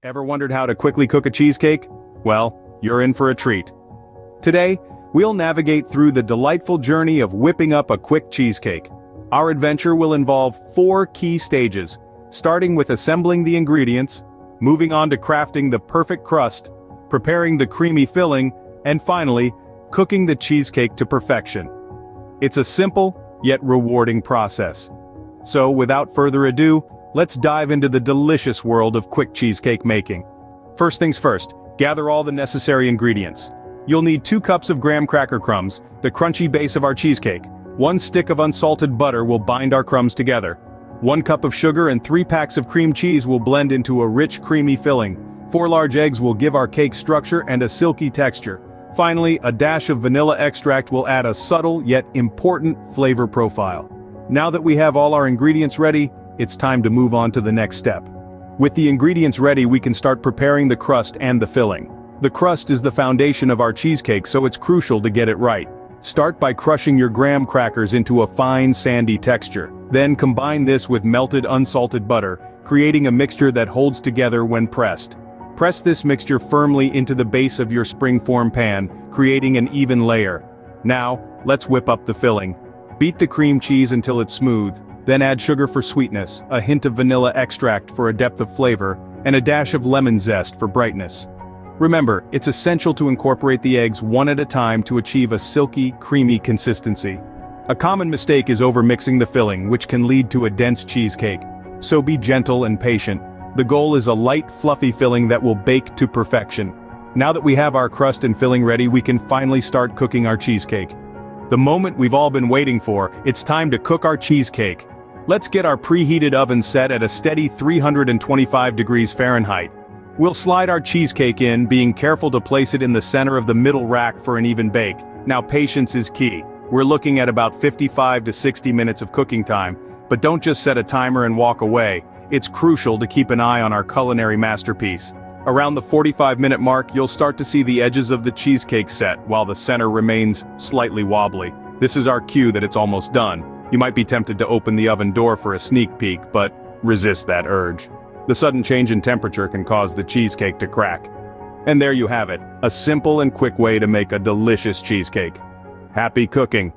Ever wondered how to quickly cook a cheesecake? Well, you're in for a treat. Today, we'll navigate through the delightful journey of whipping up a quick cheesecake. Our adventure will involve 4 key stages, starting with assembling the ingredients, moving on to crafting the perfect crust, preparing the creamy filling, and finally, cooking the cheesecake to perfection. It's a simple, yet rewarding process. So without further ado, let's dive into the delicious world of quick cheesecake making. First things first, gather all the necessary ingredients. You'll need 2 cups of graham cracker crumbs, the crunchy base of our cheesecake. 1 stick of unsalted butter will bind our crumbs together. 1 cup of sugar and 3 packs of cream cheese will blend into a rich creamy filling. 4 large eggs will give our cake structure and a silky texture. Finally, a dash of vanilla extract will add a subtle yet important flavor profile. Now that we have all our ingredients ready, it's time to move on to the next step. With the ingredients ready, we can start preparing the crust and the filling. The crust is the foundation of our cheesecake, so it's crucial to get it right. Start by crushing your graham crackers into a fine sandy texture. Then combine this with melted unsalted butter, creating a mixture that holds together when pressed. Press this mixture firmly into the base of your springform pan, creating an even layer. Now, let's whip up the filling. Beat the cream cheese until it's smooth, then add sugar for sweetness, a hint of vanilla extract for a depth of flavor, and a dash of lemon zest for brightness. Remember, it's essential to incorporate the eggs one at a time to achieve a silky, creamy consistency. A common mistake is overmixing the filling, which can lead to a dense cheesecake. So be gentle and patient. The goal is a light, fluffy filling that will bake to perfection. Now that we have our crust and filling ready, we can finally start cooking our cheesecake. The moment we've all been waiting for, it's time to cook our cheesecake. Let's get our preheated oven set at a steady 325 degrees Fahrenheit. We'll slide our cheesecake in, being careful to place it in the center of the middle rack for an even bake. Now patience is key. We're looking at about 55 to 60 minutes of cooking time, but don't just set a timer and walk away. It's crucial to keep an eye on our culinary masterpiece. Around the 45-minute mark, you'll start to see the edges of the cheesecake set, while the center remains slightly wobbly. This is our cue that it's almost done. You might be tempted to open the oven door for a sneak peek, but resist that urge. The sudden change in temperature can cause the cheesecake to crack. And there you have it, a simple and quick way to make a delicious cheesecake. Happy cooking!